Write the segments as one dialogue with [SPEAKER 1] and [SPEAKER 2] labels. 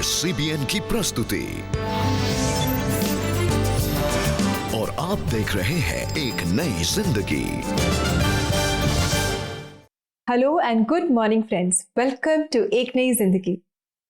[SPEAKER 1] है CBN की प्रस्तुति और आप देख रहे हैं एक नई जिंदगी।
[SPEAKER 2] Hello and good morning friends, welcome to एक नई जिंदगी।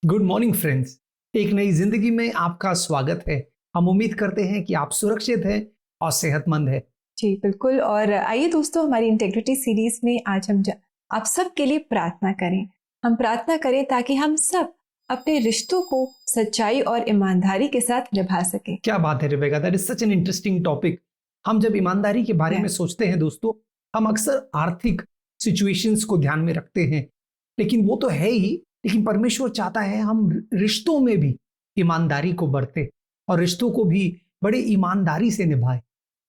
[SPEAKER 3] गुड मॉर्निंग फ्रेंड्स, एक नई जिंदगी में आपका स्वागत है। हम उम्मीद करते हैं कि आप सुरक्षित हैं और सेहतमंद हैं।
[SPEAKER 2] जी बिल्कुल। और आइए दोस्तों, हमारी इंटेग्रिटी सीरीज में आज हम आप सब के लिए प्रार्थना करें। हम प्रार्थना करें ताकि हम सब अपने रिश्तों को सच्चाई और ईमानदारी के साथ निभा सकें।
[SPEAKER 3] क्या बात है Rebecca, that is such an interesting topic. हम जब ईमानदारी के बारे में सोचते हैं दोस्तों, हम अक्सर आर्थिक सिचुएशंस को ध्यान में रखते हैं, लेकिन वो तो है ही, लेकिन परमेश्वर चाहता है हम रिश्तों में भी ईमानदारी को बरते और रिश्तों को भी बड़े ईमानदारी से निभाए।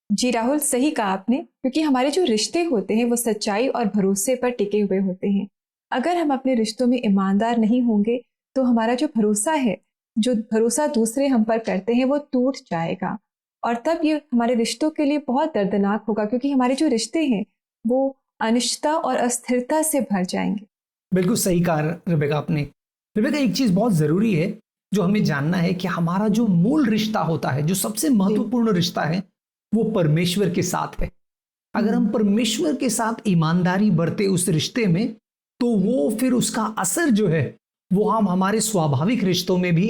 [SPEAKER 2] जी राहुल, सही कहा आपने, क्योंकि हमारे जो रिश्ते होते हैं वो सच्चाई और भरोसे पर टिके हुए होते हैं। अगर हम अपने रिश्तों में ईमानदार नहीं होंगे तो हमारा जो भरोसा है, जो भरोसा दूसरे हम पर करते हैं, वो टूट जाएगा और तब ये हमारे रिश्तों के लिए बहुत दर्दनाक होगा, क्योंकि हमारे जो रिश्ते हैं वो अनिश्चितता और अस्थिरता से भर जाएंगे।
[SPEAKER 3] बिल्कुल सही कहा रेबेका आपने। रेबेका, एक चीज बहुत जरूरी है जो हमें जानना है कि हमारा जो मूल रिश्ता होता है, जो सबसे महत्वपूर्ण रिश्ता है, वो परमेश्वर के साथ है। अगर हम परमेश्वर के साथ ईमानदारी बरते उस रिश्ते में, तो वो फिर उसका असर जो है वो हम हमारे स्वाभाविक रिश्तों में भी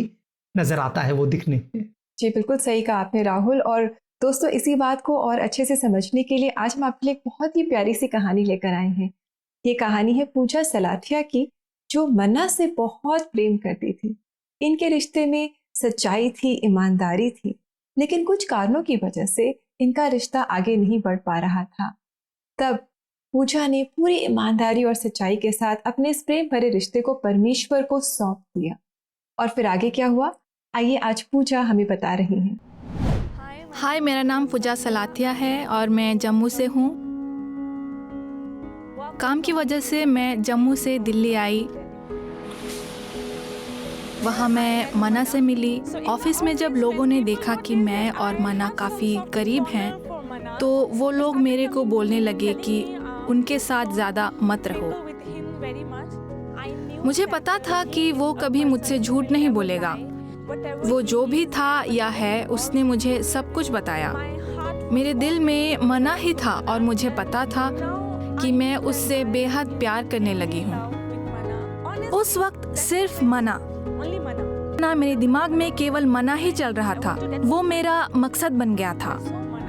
[SPEAKER 3] नजर आता है, वो दिखने।
[SPEAKER 2] जी बिल्कुल सही कहा आपने राहुल। और दोस्तों, इसी बात को और अच्छे से समझने के लिए आज हम आपके लिए एक बहुत ही प्यारी सी कहानी लेकर आए हैं। ये कहानी है पूजा सलाथिया की, जो मन्ना से बहुत प्रेम करती थी। इनके रिश्ते में सच्चाई थी, ईमानदारी थी, लेकिन कुछ कारणों की वजह से इनका रिश्ता आगे नहीं बढ़ पा रहा था। तब पूजा ने पूरी ईमानदारी और सच्चाई के साथ अपने इस प्रेम भरे रिश्ते को परमेश्वर को सौंप दिया। और फिर आगे क्या हुआ, आइए आज पूजा हमें बता रही हैं।
[SPEAKER 4] हाय, मेरा नाम पूजा सलाथिया है और मैं जम्मू से हूँ। काम की वजह से मैं जम्मू से दिल्ली आई। वहाँ मैं मना से मिली। ऑफिस में जब लोगों ने देखा कि मैं और मना काफ़ी करीब हैं, तो वो लोग मेरे को बोलने लगे कि उनके साथ ज़्यादा मत रहो। मुझे पता था कि वो कभी मुझसे झूठ नहीं बोलेगा। वो जो भी था या है, उसने मुझे सब कुछ बताया। मेरे दिल में मना ही था और मुझे पता था कि मैं उससे बेहद प्यार करने लगी हूँ। उस वक्त सिर्फ मना मेरे दिमाग में केवल मना ही चल रहा था। वो मेरा मकसद बन गया था।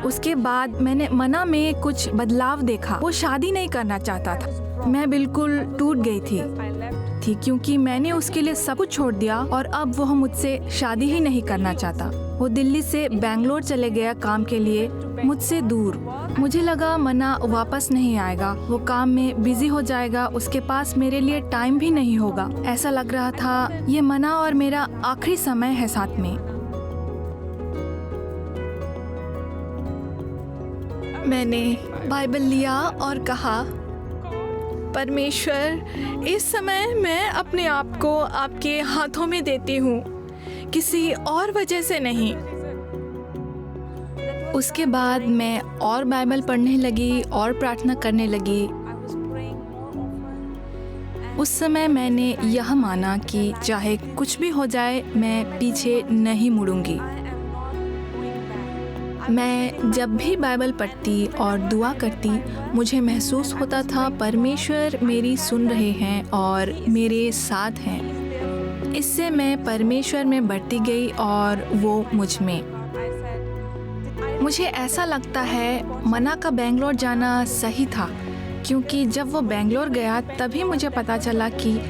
[SPEAKER 4] उसके बाद मैंने मना में कुछ बदलाव देखा। वो शादी नहीं करना चाहता था। मैं बिल्कुल टूट गई थी क्योंकि मैंने उसके लिए सब कुछ छोड़ दिया और अब वो मुझसे शादी ही नहीं करना चाहता। वो दिल्ली से बेंगलोर चले गया काम के लिए, मुझसे दूर। मुझे लगा मना वापस नहीं आएगा, वो काम में बिजी हो जाएगा, उसके पास मेरे लिए टाइम भी नहीं होगा। ऐसा लग रहा था ये मना और मेरा आखिरी समय है साथ में। मैंने बाइबल लिया और कहा, परमेश्वर, इस समय मैं अपने आप को आपके हाथों में देती हूँ, किसी और वजह से नहीं। उसके बाद मैं और बाइबल पढ़ने लगी और प्रार्थना करने लगी। उस समय मैंने यह माना कि चाहे कुछ भी हो जाए, मैं पीछे नहीं मुड़ूंगी। मैं जब भी बाइबल पढ़ती और दुआ करती, मुझे महसूस होता था परमेश्वर मेरी सुन रहे हैं और मेरे साथ हैं। इससे मैं परमेश्वर में बढ़ती गई और वो मुझ में। मुझे ऐसा लगता है मना का बेंगलोर जाना सही था, क्योंकि जब वो बेंगलोर गया तभी मुझे पता चला कि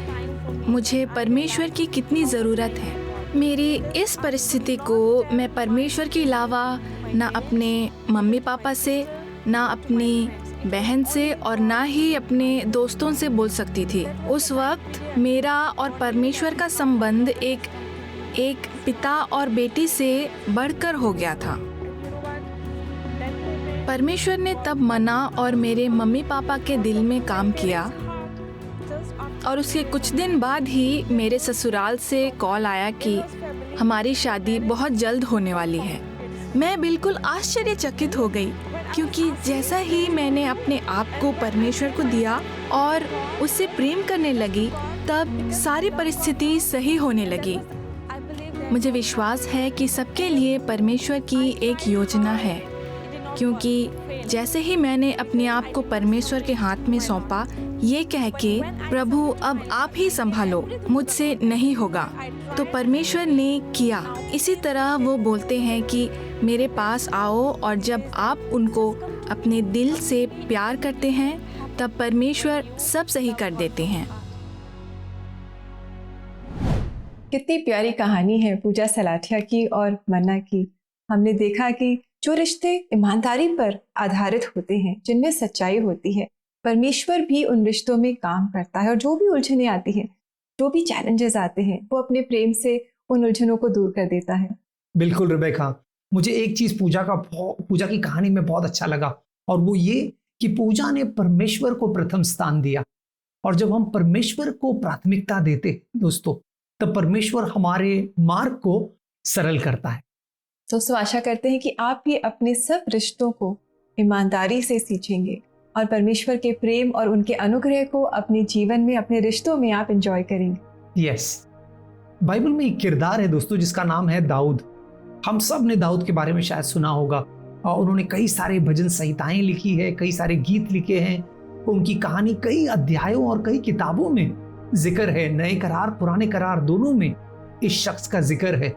[SPEAKER 4] मुझे परमेश्वर की कितनी ज़रूरत है। मेरी इस परिस्थिति को मैं परमेश्वर के अलावा ना अपने मम्मी पापा से, ना अपनी बहन से और ना ही अपने दोस्तों से बोल सकती थी। उस वक्त मेरा और परमेश्वर का संबंध एक पिता और बेटी से बढ़कर हो गया था। परमेश्वर ने तब मना और मेरे मम्मी पापा के दिल में काम किया और उसके कुछ दिन बाद ही मेरे ससुराल से कॉल आया कि हमारी शादी बहुत जल्द होने वाली है। मैं बिल्कुल आश्चर्यचकित हो गई, क्योंकि जैसा ही मैंने अपने आप को परमेश्वर को दिया और उससे प्रेम करने लगी, तब सारी परिस्थिति सही होने लगी। मुझे विश्वास है कि सबके लिए परमेश्वर की एक योजना है, क्योंकि जैसे ही मैंने अपने आप को परमेश्वर के हाथ में सौंपा, ये कह के प्रभु अब आप ही संभालो, मुझसे नहीं होगा, तो परमेश्वर ने किया। इसी तरह वो बोलते हैं कि मेरे पास आओ, और जब आप उनको अपने दिल से प्यार करते हैं तब परमेश्वर सब सही कर देते हैं।
[SPEAKER 2] कितनी प्यारी कहानी है पूजा सलाथिया की और मन्ना की। हमने देखा कि जो रिश्ते ईमानदारी पर आधारित होते हैं, जिनमें सच्चाई होती है, परमेश्वर भी उन रिश्तों में काम करता है, और जो भी उलझनें आती हैं, जो भी चैलेंजेस आते हैं, वो अपने प्रेम से उन उलझनों को दूर कर देता है।
[SPEAKER 3] बिल्कुल रिबेका, मुझे एक चीज पूजा की कहानी में बहुत अच्छा लगा, और वो ये कि पूजा ने परमेश्वर को प्रथम स्थान दिया। और जब हम परमेश्वर को प्राथमिकता देते दोस्तों, तब परमेश्वर हमारे मार्ग को सरल करता है।
[SPEAKER 2] दोस्तों, आशा करते हैं कि आप भी अपने सब रिश्तों को ईमानदारी से सींचेंगे और परमेश्वर के प्रेम और उनके अनुग्रह को अपने जीवन में, अपने रिश्तों में आप एंजॉय करेंगे।
[SPEAKER 3] यस, बाइबल में एक किरदार है दोस्तों जिसका नाम है दाऊद। हम सब ने दाऊद के बारे में शायद सुना होगा, और उन्होंने कई सारे भजन संहिताएं लिखी है, कई सारे गीत लिखे हैं। उनकी कहानी कई अध्यायों और कई किताबों में जिक्र है। नए करार, पुराने करार दोनों में इस शख्स का जिक्र है।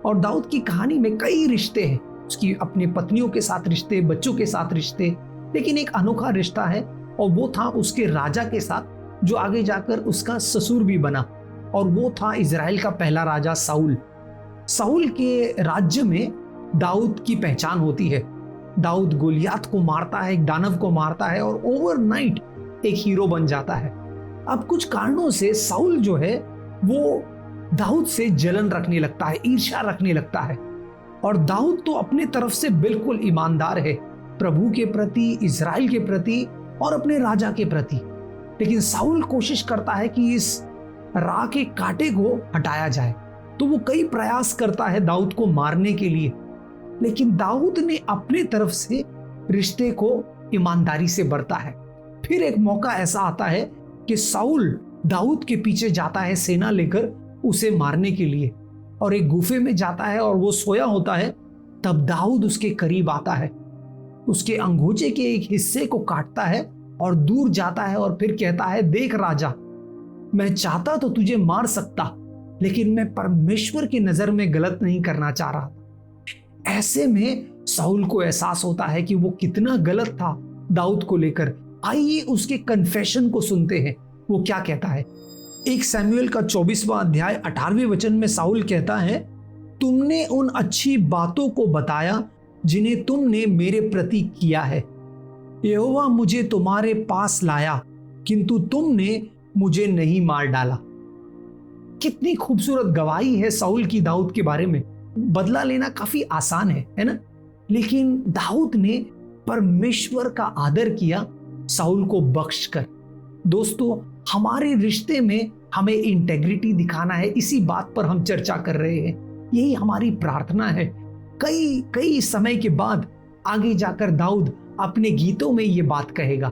[SPEAKER 3] और दाऊद की कहानी में कई रिश्ते हैं, उसकी अपनी पत्नियों के साथ रिश्ते, बच्चों के साथ रिश्ते, लेकिन एक अनोखा रिश्ता है, और वो था उसके राजा के साथ, जो आगे जाकर उसका ससुर भी बना, और वो था इजराइल का पहला राजा साउल। साउल के राज्य में दाऊद की पहचान होती है। दाऊद गोलियात को मारता है, एक दानव को मारता है, और ओवरनाइट एक हीरो बन जाता है। अब कुछ कारणों से साउल जो है वो दाऊद से जलन रखने लगता है, ईर्ष्या रखने लगता है। और दाऊद तो अपने तरफ से बिल्कुल ईमानदार है, प्रभु के प्रति, इजराइल के प्रति और अपने राजा के प्रति। लेकिन साउल कोशिश करता है कि इस राह के कांटे को हटाया जाए, तो वो कई प्रयास करता है दाऊद को मारने के लिए। लेकिन दाऊद ने अपने तरफ से रिश्ते को ईमानदारी से बरता है। फिर एक मौका ऐसा आता है कि साउल दाऊद के पीछे जाता है सेना लेकर उसे मारने के लिए, और एक गुफे में जाता है, और वो सोया होता है। तब दाऊद उसके करीब आता है, उसके अंगूठे के एक हिस्से को काटता है और दूर जाता है, और फिर कहता है, देख राजा, मैं चाहता तो तुझे मार सकता, लेकिन मैं परमेश्वर की नजर में गलत नहीं करना चाह रहा था। ऐसे में साउल को एहसास होता है कि वो कितना गलत था दाऊद को लेकर। आइए उसके कन्फेशन को सुनते हैं, वो क्या कहता है। 1 शमूएल का 24वां अध्याय 18वें वचन में साउल कहता है, तुमने उन अच्छी बातों को बताया जिन्हें तुमने मेरे प्रति किया है। यहोवा मुझे तुम्हारे पास लाया, किंतु तुमने मुझे नहीं मार डाला। कितनी खूबसूरत गवाही है साउल की दाऊद के बारे में। बदला लेना काफी आसान है ना? लेकिन दाऊद ने परमेश्वर का आदर किया साउल को बख्श कर। दोस्तों, हमारे रिश्ते में हमें इंटेग्रिटी दिखाना है, इसी बात पर हम चर्चा कर रहे हैं। यही हमारी प्रार्थना है। कई समय के बाद आगे जाकर दाऊद अपने गीतों में ये बात कहेगा।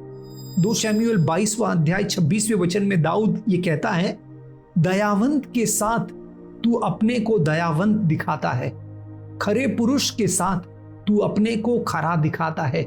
[SPEAKER 3] 2 शमूएल 22वां अध्याय 26वें वचन में दाऊद ये कहता है, दयावंत के साथ तू अपने को दयावंत दिखाता है, खरे पुरुष के साथ तू अपने को खरा दिखाता है।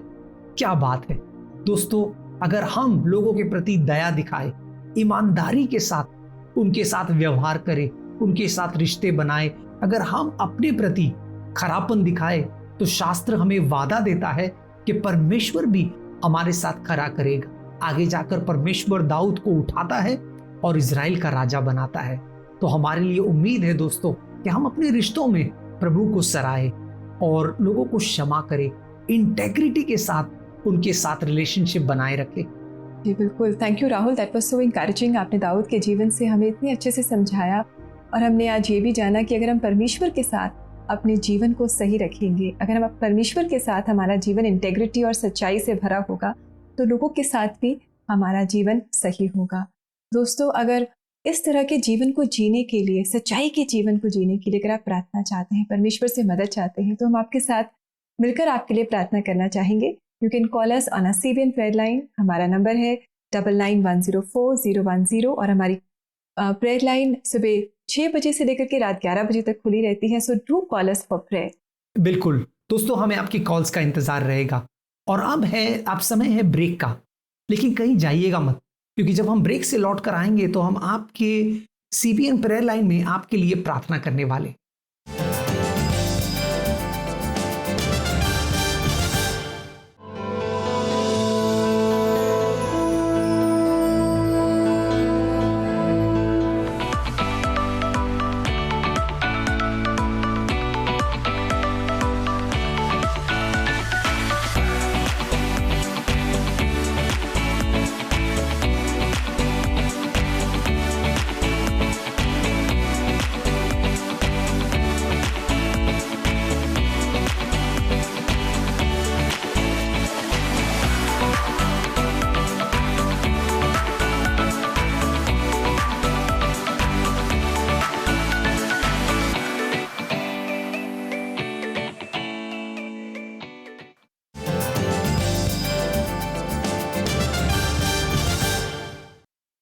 [SPEAKER 3] क्या बात है दोस्तों, अगर हम लोगों के प्रति दया दिखाए, ईमानदारी के साथ उनके साथ व्यवहार करें, उनके साथ रिश्ते बनाए, अगर हम अपने प्रति खरापन दिखाए, तो शास्त्र हमें वादा देता है कि परमेश्वर भी हमारे साथ खरा करेगा। आगे जाकर परमेश्वर दाऊद को उठाता है और इजराइल का राजा बनाता है। तो हमारे लिए उम्मीद है दोस्तों कि हम अपने रिश्तों में प्रभु को सराहे और लोगों को क्षमा करें, इंटेग्रिटी के साथ उनके साथ रिलेशनशिप बनाए रखें।
[SPEAKER 2] जी बिल्कुल, thank you Rahul, that was so encouraging. आपने दाऊद के जीवन से हमें इतने अच्छे से समझाया, और हमने आज ये भी जाना कि अगर हम परमेश्वर के साथ अपने जीवन को सही रखेंगे, अगर हम परमेश्वर के साथ हमारा जीवन इंटेग्रिटी और सच्चाई से भरा होगा, तो लोगों के साथ भी हमारा जीवन सही होगा। दोस्तों, अगर इस तरह के जीवन को जीने के लिए, सच्चाई के जीवन को जीने के लिए अगर आप प्रार्थना चाहते हैं, परमेश्वर से मदद चाहते हैं, तो हम आपके साथ मिलकर आपके लिए प्रार्थना करना चाहेंगे। You can call us on a CBN prayer line. हमारा नंबर है 99104010, और हमारी प्रेयर लाइन सुबह 6 बजे से लेकर के रात 11 बजे तक खुली रहती है। So do call us for prayer.
[SPEAKER 3] बिल्कुल दोस्तों, हमें आपकी कॉल्स का इंतजार रहेगा। और अब समय है ब्रेक का, लेकिन कहीं जाइएगा मत, क्योंकि जब हम ब्रेक से लौट कर आएंगे तो हम आपके CBN प्रेयर लाइन में आपके लिए प्रार्थना करने वाले।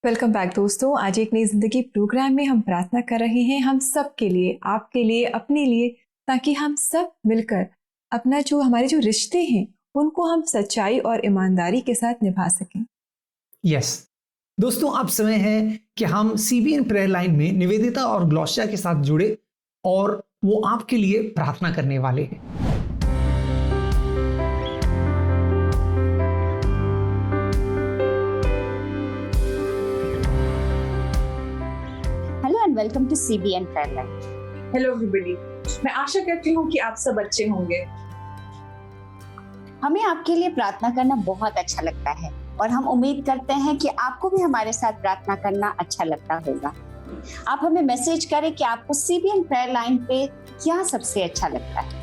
[SPEAKER 2] वेलकम बैक दोस्तों। आज एक नई जिंदगी प्रोग्राम में हम प्रार्थना कर रहे हैं हम सब के लिए, आपके लिए, अपने लिए, ताकि हम सब मिलकर अपना हमारे जो रिश्ते हैं उनको हम सच्चाई और ईमानदारी के साथ निभा सकें।
[SPEAKER 3] यस दोस्तों, अब समय है कि हम CBN प्रेयर लाइन में निवेदिता और ग्लोशिया के साथ जुड़े और वो आपके लिए प्रार्थना करने वाले हैं।
[SPEAKER 5] Welcome to CBN prayer line.
[SPEAKER 6] Hello everybody, मैं आशा करती हूँ कि आप सब अच्छे होंगे।
[SPEAKER 5] हमें आपके लिए प्रार्थना करना बहुत अच्छा लगता है और हम उम्मीद करते हैं कि आपको भी हमारे साथ प्रार्थना करना अच्छा लगता होगा। आप हमें मैसेज करें कि आपको CBN प्रेयर लाइन पे क्या सबसे अच्छा लगता है।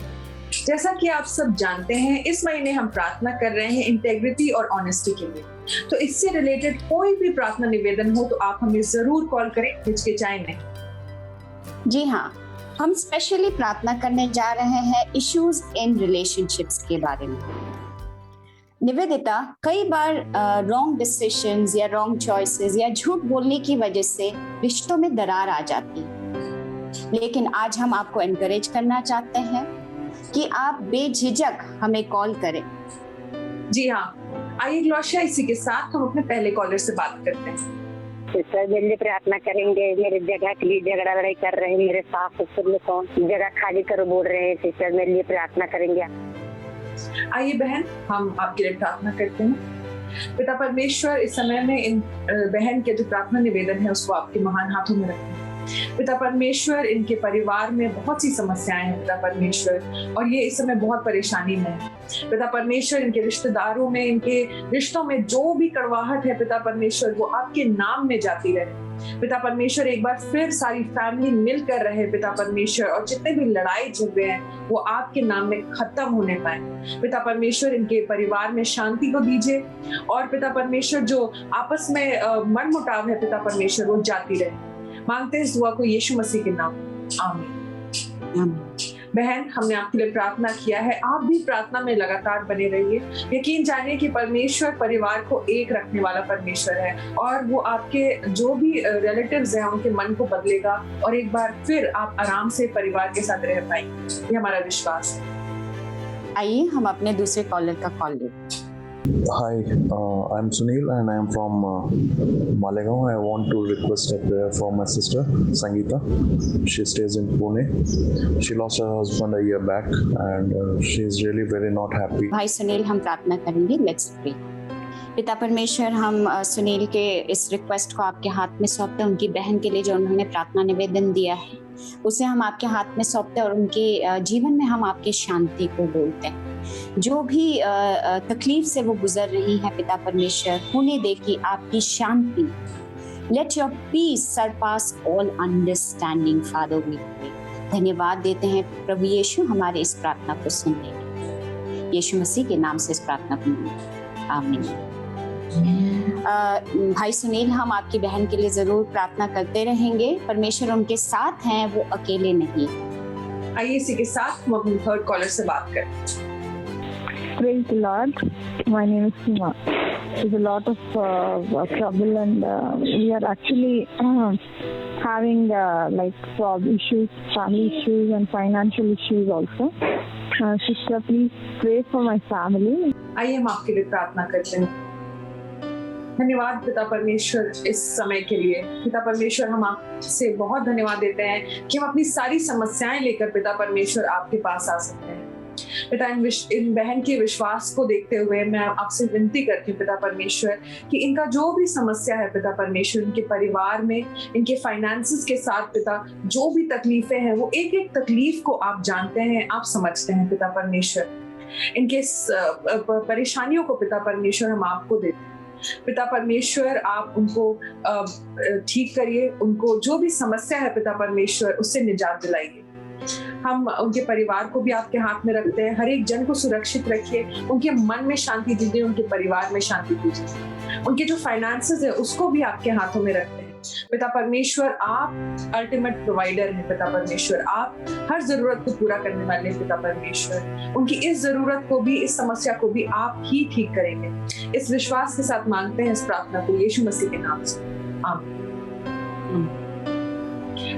[SPEAKER 6] जैसा कि आप सब जानते हैं, इस महीने हम प्रार्थना कर रहे हैं इंटेग्रिटी और ऑनेस्टी के लिए। तो इससे रिलेटेड कोई भी प्रार्थना निवेदन हो तो आप हमें जरूर कॉल करें, हिचकिचाएं नहीं।
[SPEAKER 5] जी हाँ, हम स्पेशली प्रार्थना करने जा रहे हैं इश्यूज इन रिलेशनशिप्स के बारे में। निवेदिता, कई बार रॉन्ग डिसीजंस या रॉन्ग चॉइसेस या झूठ बोलने की वजह से रिश्तों में दरार आ जाती है, लेकिन आज हम आपको एनकरेज करना चाहते हैं कि आप बेझिझक हमें कॉल करें।
[SPEAKER 6] जी हाँ, आइए ग्लोशिया, इसी के साथ हम अपने पहले कॉलर से बात करते हैं।
[SPEAKER 7] सिस्टर, जल्दी प्रार्थना करेंगे। मेरे जगह के लिए झगड़ा लड़ाई कर रहे हैं, मेरे सास ससुर में कौन जगह खाली करो बोल रहे हैं। सिस्टर, मेरे लिए प्रार्थना करेंगे।
[SPEAKER 6] आइए बहन, हम आपके लिए प्रार्थना करते हैं। पिता परमेश्वर, इस समय में इन बहन के जो प्रार्थना निवेदन है उसको आपके महान हाथों में रखते हैं। पिता परमेश्वर, इनके परिवार में बहुत सी समस्याएं हैं पिता परमेश्वर, और ये इस समय बहुत परेशानी में है। पिता परमेश्वर, इनके रिश्तेदारों में, इनके रिश्तों में जो भी कड़वाहट है पिता परमेश्वर, वो आपके नाम में जाती रहे। पिता परमेश्वर, एक बार फिर सारी फैमिली मिलकर रहे पिता परमेश्वर, और जितने भी लड़ाई झगड़े हैं वो आपके नाम में खत्म होने पाए। पिता परमेश्वर, इनके परिवार में शांति को दीजिए, और पिता परमेश्वर जो आपस में मनमुटाव है पिता परमेश्वर, वो जाती रहे। मांगते हैं इस दुआ को यीशु मसीह के नाम, आमीन। बहन, हमने आपके लिए प्रार्थना किया है, आप भी प्रार्थना में लगातार बने रहिए। यकीन जानिए कि परमेश्वर परिवार को एक रखने वाला परमेश्वर है, और वो आपके जो भी रिलेटिव्स हैं उनके मन को बदलेगा, और एक बार फिर आप आराम से परिवार के साथ रह पाएंगे। ये हमारा विश्वास है।
[SPEAKER 5] आइए हम अपने दूसरे कॉलर का कॉल लें।
[SPEAKER 8] Hi, I'm Sunil and I'm from Malegaon. I want to request a prayer for my sister Sangeeta. She stays in Pune. She lost her husband a year back and she is really very not happy.
[SPEAKER 5] भाई सुनील, हम प्रार्थना करेंगे। Let's pray. पिता परमेश्वर, हम सुनील के इस request को आपके हाथ में सौंपते हैं। उनकी बहन के लिए जो उन्होंने प्रार्थना निवेदन दिया है उसे हम आपके हाथ में सौंपते हैं, और उनके जीवन में हम आपकी शांति को बोलते हैं। जो भी तकलीफ से वो गुजर रही है पिता परमेश्वर, होने दे कि आपकी शांति, let your peace surpass all understanding father, we pray. धन्यवाद देते हैं प्रभु यीशु हमारे इस प्रार्थना को सुनने के लिए। यीशु मसीह के नाम से इस प्रार्थना को मांगते, आमीन। भाई सुनील, हम आपकी बहन के लिए जरूर प्रार्थना करते रहेंगे। परमेश्वर उनके साथ हैं, वो अकेले नहीं।
[SPEAKER 6] आइए इसी के साथ हम अपने थर्ड कॉलर से बात करें।
[SPEAKER 9] Praise the Lord. My name is Sima. there's a lot of trouble, and we are actually having issues, family issues, and financial issues also. Sister, please pray for my family.
[SPEAKER 6] आइए हम आपके लिए प्रार्थना करते हैं। धन्यवाद पिता परमेश्वर इस समय के लिए। पिता परमेश्वर, हम आपसे बहुत धन्यवाद देते हैं कि हम अपनी सारी समस्याएं लेकर पिता परमेश्वर आपके पास आ सकते हैं। पिता, इन बहन के विश्वास को देखते हुए मैं आपसे विनती करती हूँ पिता परमेश्वर कि इनका जो भी समस्या है पिता परमेश्वर, इनके परिवार में, इनके फाइनेंसेस के साथ पिता, जो भी तकलीफें हैं, वो एक एक तकलीफ को आप जानते हैं, आप समझते हैं पिता परमेश्वर। इनके परेशानियों को पिता परमेश्वर हम आपको देते हैं। पिता परमेश्वर, आप उनको ठीक करिए, उनको जो भी समस्या है पिता परमेश्वर उससे निजात दिलाइए। हम उनके परिवार को भी आपके हाथ में रखते हैं। हर एक जन को सुरक्षित रखिए, उनके मन में शांति दीजिए, उनके परिवार में शांति दीजिए। उनके जो फाइनेंसेस है उसको भी आपके हाथों में रखते हैं पिता परमेश्वर। आप अल्टीमेट प्रोवाइडर हैं पिता परमेश्वर, आप हर जरूरत को पूरा करने वाले हैं पिता परमेश्वर। उनकी इस जरूरत को भी, इस समस्या को भी आप ही ठीक करेंगे। इस विश्वास के साथ मांगते हैं इस प्रार्थना को यीशु मसीह के नाम से, आमीन।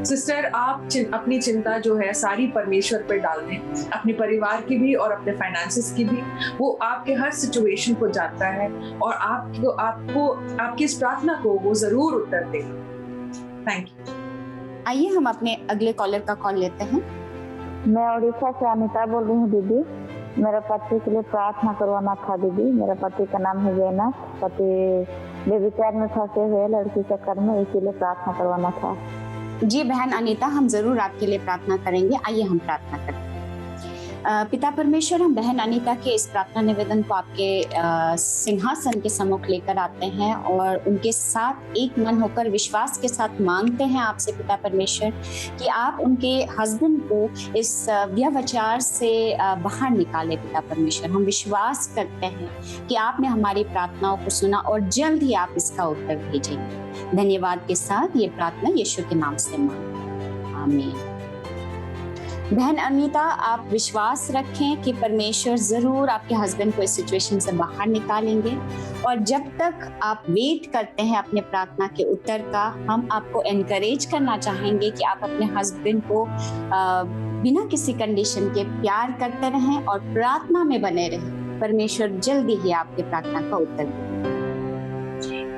[SPEAKER 6] सिस्टर, आप अपनी चिंता जो है सारी परमेश्वर पर डाल दें, अपने परिवार की भी और अपने फाइनेंसेस की भी। वो आपके हर सिचुएशन को जानता है और आपको आपकी इस प्रार्थना को वो जरूर उत्तर देगा। Thank you.
[SPEAKER 5] आइए हम अपने अगले कॉलर का कॉल लेते हैं।
[SPEAKER 9] मैं उड़ीसा से अनिता बोल रही हूँ दीदी। मेरे पति के लिए प्रार्थना करवाना था दीदी। मेरे पति का नाम है जयनाथ। पति बेविचार में फंसे हुए, लड़की चक्कर में, इसीलिए प्रार्थना करवाना था।
[SPEAKER 5] जी बहन अनीता, हम जरूर आपके लिए प्रार्थना करेंगे। आइए हम प्रार्थना करते हैं। पिता परमेश्वर, हम बहन अनीता के इस प्रार्थना निवेदन को आपके सिंहासन के सम्मुख लेकर आते हैं और उनके साथ एक मन होकर विश्वास के साथ मांगते हैं आपसे पिता परमेश्वर कि आप उनके हस्बैंड को इस व्यभिचार से बाहर निकाले पिता परमेश्वर। हम विश्वास करते हैं कि आपने हमारी प्रार्थनाओं को सुना और जल्द ही आप इसका उत्तर भेजेंगे। धन्यवाद के साथ ये प्रार्थना यीशु के नाम से मांगते, आमीन। बहन अनीता, आप विश्वास रखें कि परमेश्वर जरूर आपके हस्बैंड को इस सिचुएशन से बाहर निकालेंगे। और जब तक आप वेट करते हैं अपने प्रार्थना के उत्तर का, हम आपको एनकरेज करना चाहेंगे कि आप अपने हस्बैंड को बिना किसी कंडीशन के प्यार करते रहें और प्रार्थना में बने रहें। परमेश्वर जल्दी ही आपके प्रार्थना का उत्तर देंगे।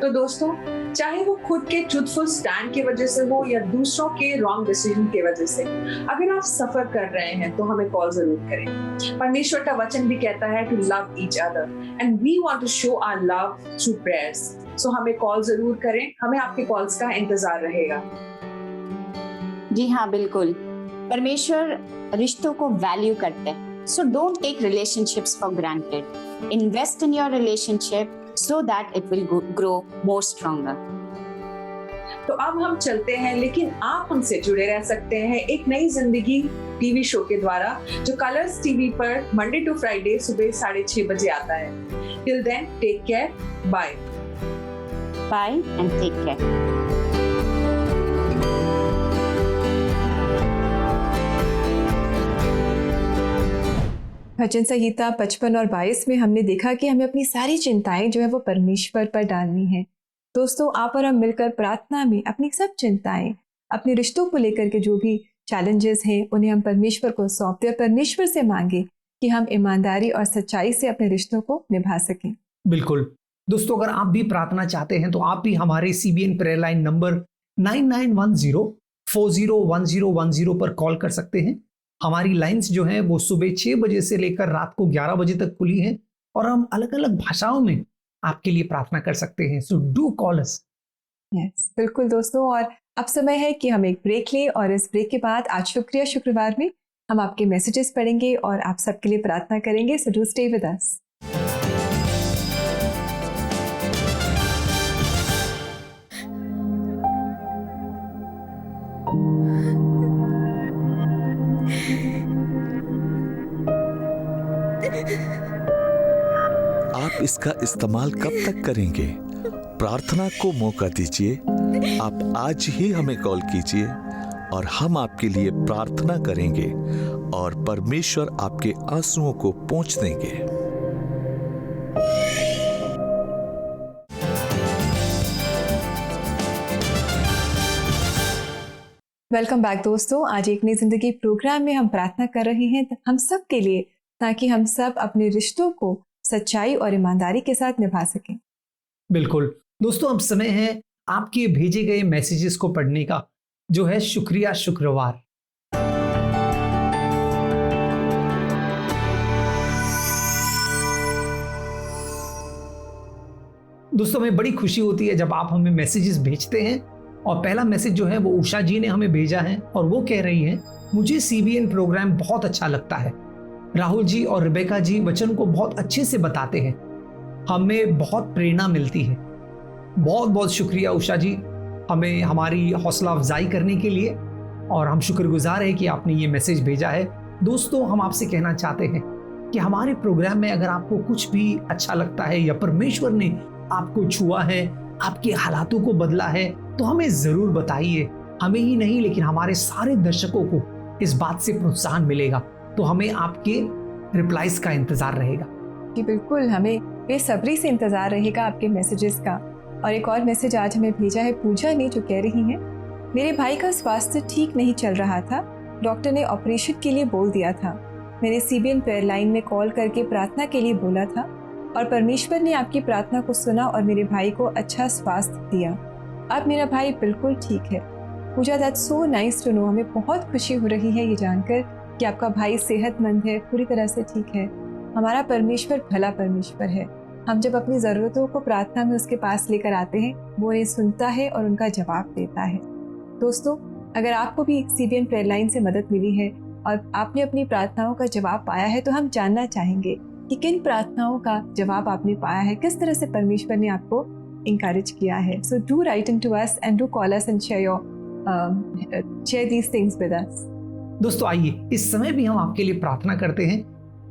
[SPEAKER 6] तो दोस्तों, चाहे वो खुद के ट्रूथफुल स्टैंड की वजह से हो या दूसरों के रॉन्ग डिसीजन की वजह से, अगर आप सफर कर रहे हैं तो हमें कॉल जरूर करें। परमेश्वर का वचन भी कहता है to love each other and we want to show our love through prayers. So हमें कॉल जरूर करें, हमें आपके कॉल्स का इंतजार रहेगा।
[SPEAKER 5] जी हाँ, बिल्कुल। परमेश्वर रिश्तों को वैल्यू करते हैं। So don't take relationships for granted. Invest in your relationship so that it will grow more stronger.
[SPEAKER 6] तो अब हम चलते हैं, लेकिन आप हमसे जुड़े रह सकते हैं एक नई जिंदगी टीवी शो के द्वारा, जो कलर्स टीवी पर मंडे टू फ्राइडे सुबह 6:30 बजे आता है। Till then, take care. Bye.
[SPEAKER 5] Bye and take care.
[SPEAKER 2] भजन संहिता 55 और 22 में हमने देखा कि हमें अपनी सारी चिंताएं जो है वो परमेश्वर पर डालनी है। दोस्तों, आप और हम मिलकर प्रार्थना में अपनी सब चिंताएं, अपने रिश्तों को लेकर के जो भी चैलेंजेस हैं, उन्हें हम परमेश्वर को सौंप दें और परमेश्वर से मांगे कि हम ईमानदारी और सच्चाई से अपने रिश्तों को निभा सकें।
[SPEAKER 3] बिल्कुल दोस्तों, अगर आप भी प्रार्थना चाहते हैं तो आप भी हमारे CBN प्रेयर लाइन नंबर 9910401010 पर कॉल कर सकते हैं। हमारी लाइंस जो हैं वो सुबह 6 बजे से लेकर रात को 11 बजे तक खुली हैं और हम अलग अलग भाषाओं में आपके लिए प्रार्थना कर सकते हैं। So do call us.
[SPEAKER 2] Yes, बिल्कुल दोस्तों। और अब समय है कि हम एक ब्रेक लें और इस ब्रेक के बाद आज शुक्रिया शुक्रवार में हम आपके मैसेजेस पढ़ेंगे और आप सबके लिए प्रार्थना करेंगे। So do stay with us.
[SPEAKER 1] आप इसका इस्तेमाल कब तक करेंगे? प्रार्थना को मौका दीजिए। आप आज ही हमें कॉल कीजिए और हम आपके लिए प्रार्थना करेंगे और परमेश्वर आपके आंसुओं को पोंछ देंगे।
[SPEAKER 2] वेलकम बैक दोस्तों। आज एक नई जिंदगी प्रोग्राम में हम प्रार्थना कर रहे हैं हम सब के लिए, ताकि हम सब अपने रिश्तों को सच्चाई और ईमानदारी के साथ निभा सकें।
[SPEAKER 3] बिल्कुल दोस्तों, अब समय है आपके भेजे गए मैसेजेस को पढ़ने का, जो है शुक्रिया शुक्रवार। दोस्तों, हमें बड़ी खुशी होती है जब आप हमें मैसेजेस भेजते हैं। और पहला मैसेज जो है वो उषा जी ने हमें भेजा है और वो कह रही हैं, मुझे सीबीएन प्रोग्राम बहुत अच्छा लगता है। राहुल जी और रिबेका जी वचन को बहुत अच्छे से बताते हैं, हमें बहुत प्रेरणा मिलती है। बहुत बहुत शुक्रिया उषा जी, हमें हमारी हौसला अफजाई करने के लिए, और हम शुक्रगुजार हैं कि आपने ये मैसेज भेजा है। दोस्तों, हम आपसे कहना चाहते हैं कि हमारे प्रोग्राम में अगर आपको कुछ भी अच्छा लगता है या परमेश्वर ने आपको छुआ है, आपके हालातों को बदला है, तो हमें जरूर बताइए। हमें ही नहीं लेकिन हमारे सारे दर्शकों को इस बात से प्रोत्साहन मिलेगा। तो हमें आपके रिप्लाईज का इंतजार रहेगा।
[SPEAKER 2] जी बिल्कुल, हमें बेसब्री से इंतजार रहेगा आपके मैसेजेस का। और एक और मैसेज आज हमें भेजा है पूजा ने, जो कह रही हैं, मेरे भाई का स्वास्थ्य ठीक नहीं चल रहा था, डॉक्टर ने ऑपरेशन के लिए बोल दिया था। मैंने सीबीएन प्रेयर लाइन में कॉल करके प्रार्थना के लिए बोला था और परमेश्वर ने आपकी प्रार्थना को सुना और मेरे भाई को अच्छा स्वास्थ्य दिया। अब मेरा भाई बिल्कुल ठीक है। Pooja, that's so nice to know. हमें बहुत खुशी हो रही है ये जानकर कि आपका भाई सेहतमंद है, पूरी तरह से ठीक है। हमारा परमेश्वर भला परमेश्वर है। हम जब अपनी ज़रूरतों को प्रार्थना में उसके पास लेकर आते हैं, वो उन्हें सुनता है और उनका जवाब देता है। दोस्तों, अगर आपको भी सीबीएन प्रेयर लाइन से मदद मिली है और आपने अपनी प्रार्थनाओं का जवाब पाया है, तो हम जानना चाहेंगे कि किन प्रार्थनाओं का जवाब आपने पाया है, किस तरह से परमेश्वर ने आपको encourage किया है। So do write into us and do call us and share these things with us.
[SPEAKER 3] दोस्तों, आइए इस समय भी हम आपके लिए प्रार्थना करते हैं,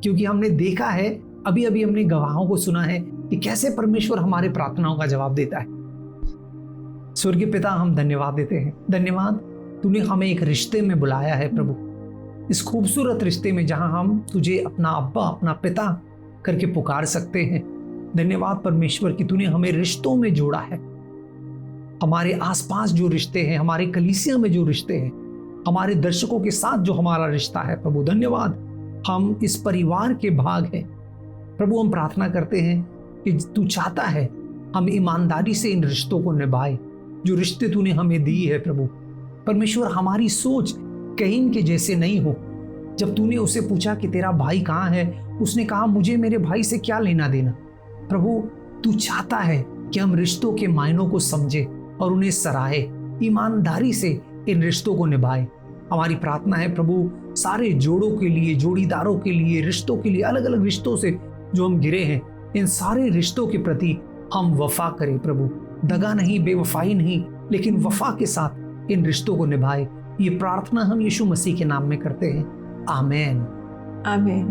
[SPEAKER 3] क्योंकि हमने देखा है, अभी अभी हमने गवाहों को सुना है कि कैसे परमेश्वर हमारे प्रार्थनाओं का जवाब देता है। स्वर्गीय पिता, हम धन्यवाद देते हैं। धन्यवाद, तूने हमें एक रिश्ते में बुलाया है प्रभु, इस खूबसूरत रिश्ते में जहां हम तुझे अपना अब्बा, अपना पिता करके पुकार सकते हैं। धन्यवाद परमेश्वर कि तूने हमें रिश्तों में जोड़ा है। हमारे आसपास जो रिश्ते हैं, हमारे कलीसिया में जो रिश्ते हैं, हमारे दर्शकों के साथ जो हमारा रिश्ता है प्रभु, धन्यवाद, हम इस परिवार के भाग हैं प्रभु। हम प्रार्थना करते हैं कि तू चाहता है हम ईमानदारी से इन रिश्तों को निभाए, जो रिश्ते तूने हमें दी है प्रभु। परमेश्वर, हमारी सोच कैन के जैसे नहीं हो। जब तूने उसे पूछा कि तेरा भाई कहाँ है, उसने कहा मुझे मेरे भाई से क्या लेना देना। प्रभु, तू चाहता है कि हम रिश्तों के मायनों को समझे और उन्हें सराहे, ईमानदारी से इन रिश्तों को निभाए। हमारी प्रार्थना है प्रभु, सारे जोड़ों के लिए, जोड़ीदारों के लिए, रिश्तों के लिए, अलग अलग रिश्तों से जो हम घिरे हैं, इन सारे रिश्तों के प्रति हम वफा करें प्रभु। दगा नहीं, बेवफाई नहीं, लेकिन वफा के साथ इन रिश्तों को निभाए। ये प्रार्थना हम यीशु मसीह के नाम में करते हैं। आमेन,
[SPEAKER 2] आमेन,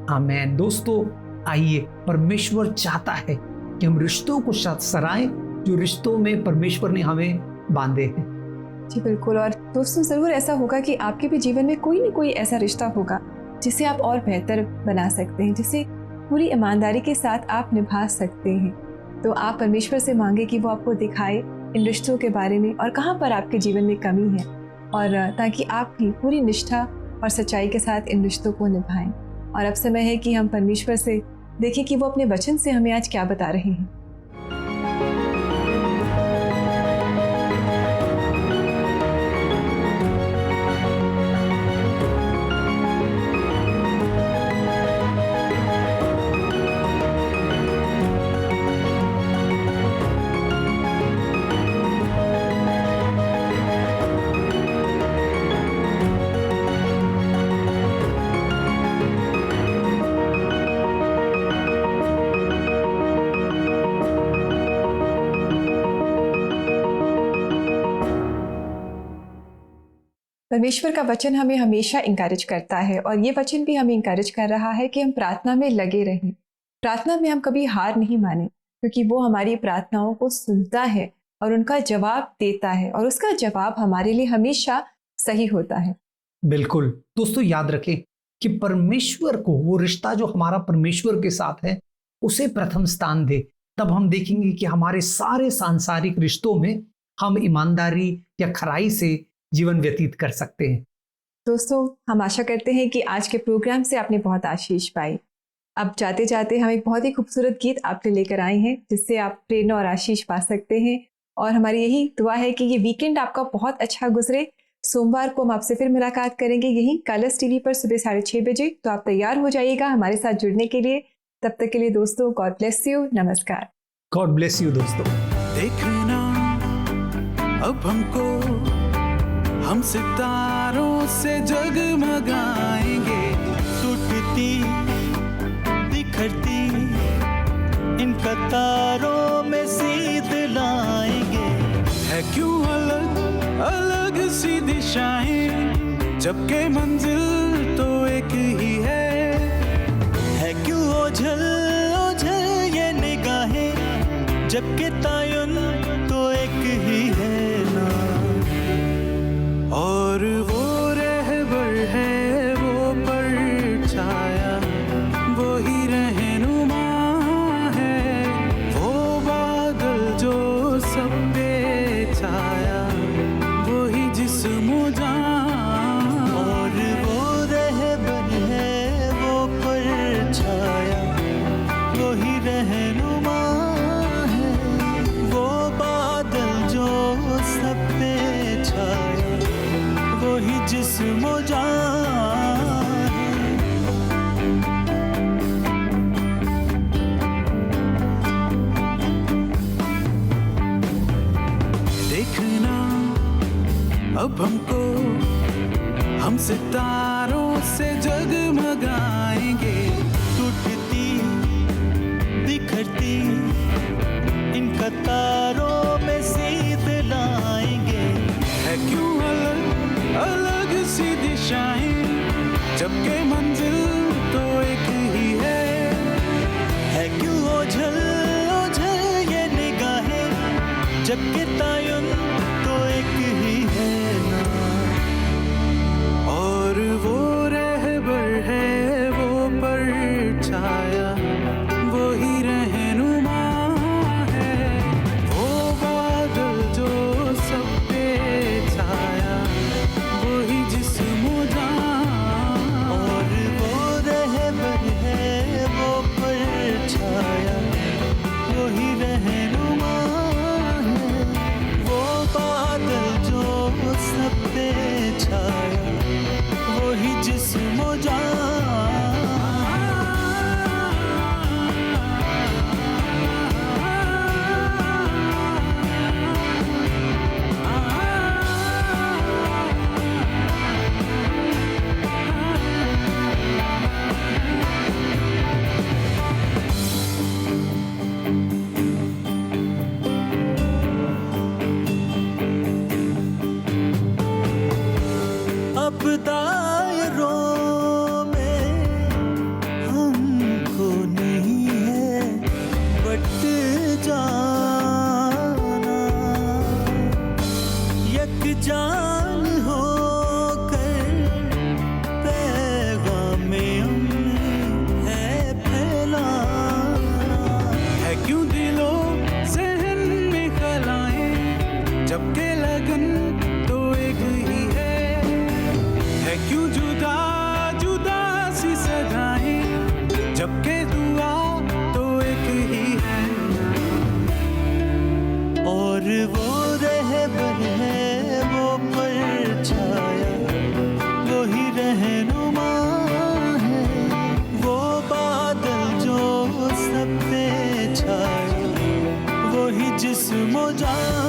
[SPEAKER 3] आमेन। दोस्तों, आइए, परमेश्वर चाहता है कि हम रिश्तों को सराएं, जो रिश्तों में परमेश्वर ने हमें बांधे हैं।
[SPEAKER 2] जी बिल्कुल। और दोस्तों, ज़रूर ऐसा होगा कि आपके भी जीवन में कोई न कोई ऐसा रिश्ता होगा जिसे आप और बेहतर बना सकते हैं, जिसे पूरी ईमानदारी के साथ आप निभा सकते हैं। तो आप परमेश्वर से मांगे कि वो आपको दिखाए इन रिश्तों के बारे में और कहाँ पर आपके जीवन में कमी है, और ताकि आप भी पूरी निष्ठा और सच्चाई के साथ इन रिश्तों को निभाएं। और अब समय है कि हम परमेश्वर से देखें कि वो अपने वचन से हमें आज क्या बता रहे हैं। परमेश्वर का वचन हमें हमेशा इंकरेज करता है, और ये वचन भी हमें इंकरेज कर रहा है कि हम प्रार्थना में लगे रहें। प्रार्थना में हम कभी हार नहीं माने, क्योंकि वो हमारी प्रार्थनाओं को सुनता है और उनका जवाब देता है, और उसका जवाब हमारे लिए हमेशा सही होता है।
[SPEAKER 3] बिल्कुल दोस्तों, याद रखें कि परमेश्वर को, वो रिश्ता जो हमारा परमेश्वर के साथ है, उसे प्रथम स्थान दे। तब हम देखेंगे कि हमारे सारे सांसारिक रिश्तों में हम ईमानदारी या खराई से जीवन व्यतीत कर सकते हैं।
[SPEAKER 2] दोस्तों, हम आशा करते हैं कि आज के प्रोग्राम से आपने बहुत आशीष पाई। अब जाते जाते हम एक बहुत ही खूबसूरत गीत आपके लेकर आए हैं जिससे आप प्रेरणा और आशीष पा सकते हैं, और हमारी यही दुआ है कि ये वीकेंड आपका बहुत अच्छा गुजरे। सोमवार को हम आपसे फिर मुलाकात करेंगे यही कलर्स टीवी पर सुबह 6:30 बजे, तो आप तैयार हो जाइएगा हमारे साथ जुड़ने के लिए। तब तक के लिए दोस्तों, गॉड ब्लेस यू, नमस्कार।
[SPEAKER 3] गॉड ब्लेस यू दोस्तों।
[SPEAKER 10] देखना अब हमको, हम सितारों से जगमगाएंगे, टूटती बिखरती इन कतारों में सीध लाएंगे। है क्यों अलग अलग सी दिशाएं, जबकि मंजिल तो एक ही है क्यों ओझल ओझल ये निगाहें, जबकि तायुन तो एक ही है ना। और वो रहबर है वो परछाया, वो ही रहनुमा है, वो बादल जो सब पे छाया, वो ही जिस्म जान। और वो रहबर है वो परछाया, वो ही रहनुमा है, वो बादल जो सब पे छाया, वो ही जिस्म जान। देखना अब हमको, हम सितारों से जगमगाएंगे, टूटती बिखरती इन कतारों में सीध लाएंगे। है क्यों अलग अलग सी दिशाएं, जबकि मंजिल तो एक ही है क्यों ओझल ओझल ये निगाहें, जबकि तायुन तो एक ही है ना। और वो रहबर है वो परछाया, वो ही रहनुमा है, वो बादल जो सब पे छाया, वो ही जिस्म जान। और वो रहबर है वो परछाया, वो ही रहनुमा है, वो बादल जो सब पे छाया, वो ही जिस्म जान। अब दायरों में हमको नहीं है बट जाना, यकजान होकर पैगामे है फैलाना। है क्यों दिलों ज़हन में खलाएं, जबकि लगन तो एक ही है क्यों जुदा जुदा सी सदाएं, जबकि दुआ तो एक ही है। और वो रहबर है वो परछाया, वो ही रहनुमा है, वो बादल जो सब पे छाया, वो ही जिस्म जान।